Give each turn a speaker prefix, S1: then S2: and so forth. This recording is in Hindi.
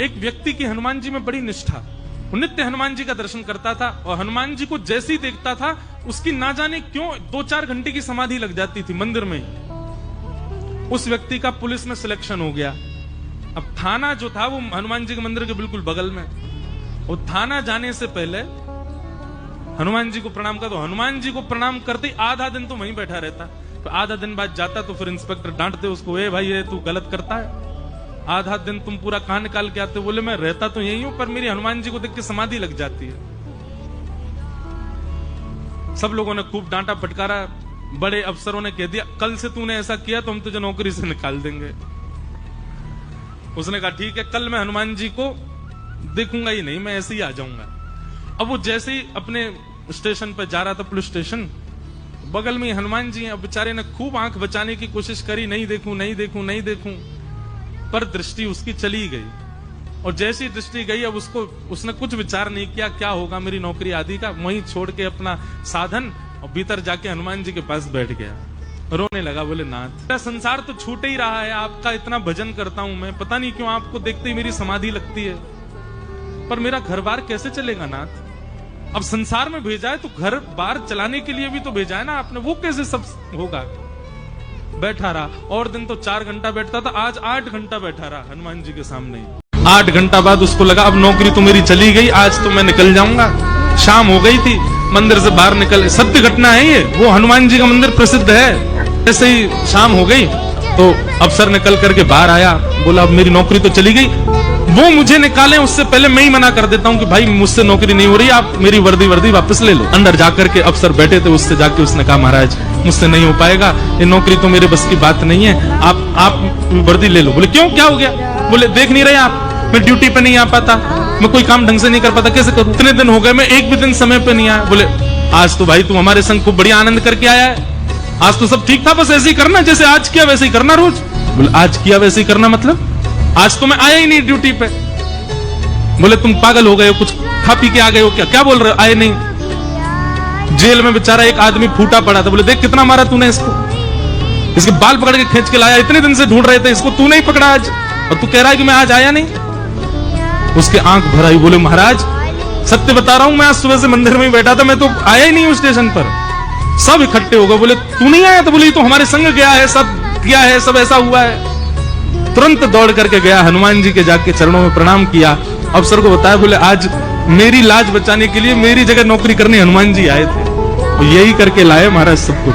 S1: एक व्यक्ति की हनुमान जी में बड़ी निष्ठा, वो नित्य हनुमान जी का दर्शन करता था और हनुमान जी को जैसे ही देखता था उसकी ना जाने क्यों 2-4 घंटे की समाधि लग जाती थी मंदिर में ही। उस व्यक्ति का पुलिस में सिलेक्शन हो गया। अब थाना जो था वो हनुमान जी के मंदिर के बिल्कुल बगल में, वो थाना जाने से पहले हनुमान जी को प्रणाम कर, तो हनुमान जी को प्रणाम करते ही आधा दिन तो वहीं बैठा रहता, तो आधा दिन बाद जाता तो फिर इंस्पेक्टर डांटते उसको, ए भाई ये तू गलत करता है, आधा दिन तुम पूरा कान निकाल के आते। बोले मैं रहता तो यही हूं पर मेरी हनुमान जी को देख के समाधि लग जाती है। सब लोगों ने खूब डांटा फटकारा, बड़े अफसरों ने कह दिया कल से तूने ऐसा किया तो हम तुझे नौकरी से निकाल देंगे। उसने कहा ठीक है, कल मैं हनुमान जी को देखूंगा ही नहीं, मैं ऐसे ही आ जाऊंगा। अब वो जैसे ही अपने स्टेशन पर जा रहा था, पुलिस स्टेशन, बगल में हनुमान जी हैं। अब बेचारे ने खूब आंख बचाने की कोशिश करी, नहीं देखूं नहीं देखूं नहीं देखूं, पर दृष्टि उसकी चली गई। और जैसी दृष्टि गई अब उसने कुछ विचार नहीं किया क्या होगा मेरी नौकरी आदि का, वहीं छोड़ के अपना साधन और भीतर जाके हनुमान जी के पास बैठ गया, रोने लगा। बोले नाथ मेरा संसार तो छूट ही रहा है, आपका इतना भजन करता हूं मैं, पता नहीं क्यों आपको देखते ही मेरी समाधि लगती है, पर मेरा घर बार कैसे चलेगा नाथ। अब संसार में भेजा है तो घर बार चलाने के लिए भी तो भेजा है ना आपने, वो कैसे सब होगा। बैठा रहा, और दिन तो 4 घंटा बैठता था, आज 8 घंटा बैठा रहा हनुमान जी के सामने। 8 घंटा बाद उसको लगा अब नौकरी तो मेरी चली गई, आज तो मैं निकल जाऊंगा। शाम हो गई थी, मंदिर से बाहर निकल, सत्य घटना है ये, वो हनुमान जी का मंदिर प्रसिद्ध है। ऐसे ही शाम हो गई तो अफसर निकल करके बाहर आया, बोला अब मेरी नौकरी तो चली गई, वो मुझे निकालें उससे पहले मैं ही मना कर देता हूं कि भाई मुझसे नौकरी नहीं हो रही, आप मेरी वर्दी वापस ले लो। अंदर जाकर के अफसर बैठे थे, उससे जाके उसने कहा महाराज मुझसे नहीं हो पाएगा, ये नौकरी तो मेरे बस की बात नहीं है, आप वर्दी ले लो। बोले क्यों, क्या हो गया। बोले देख नहीं रहे आप, मैं ड्यूटी पे नहीं आ पाता, मैं कोई काम ढंग से नहीं कर पाता, कैसे करूं, इतने दिन हो गए मैं एक भी दिन समय पे नहीं आया। बोले आज तो भाई तू हमारे संग खूब बढ़िया आनंद करके आया है, आज तो सब ठीक था, बस ऐसे ही करना, जैसे आज किया वैसे ही करना रोज। बोले आज किया वैसे ही करना मतलब, आज तो मैं आया ही नहीं ड्यूटी पे। बोले तुम पागल हो गए हो, कुछ खा पी के आ गए हो क्या, क्या बोल रहे हो, आए नहीं। जेल में बेचारा एक आदमी फूटा पड़ा था, बोले देख कितना मारा तूने इसको, इसके बाल पकड़ के खींच के लाया, इतने दिन से ढूंढ रहे थे इसको, तू नहीं पकड़ा आज, और तू कह रहा है कि मैं आज आया नहीं। उसके आंख भर आई, बोले महाराज सत्य बता रहा हूं, मैं आज सुबह से मंदिर में ही बैठा था, मैं तो आया ही नहीं उस स्टेशन पर। सब इकट्ठे हो गए, बोले तू नहीं आया, तो बोले तो हमारे संग गया है, सब किया है, सब ऐसा हुआ है। तुरंत दौड़ करके गया, हनुमान जी के जाके चरणों में प्रणाम किया, अफसर को बताया, बोले आज मेरी लाज बचाने के लिए मेरी जगह नौकरी करने हनुमान जी आए थे, और यही करके लाए महाराज सब कुछ।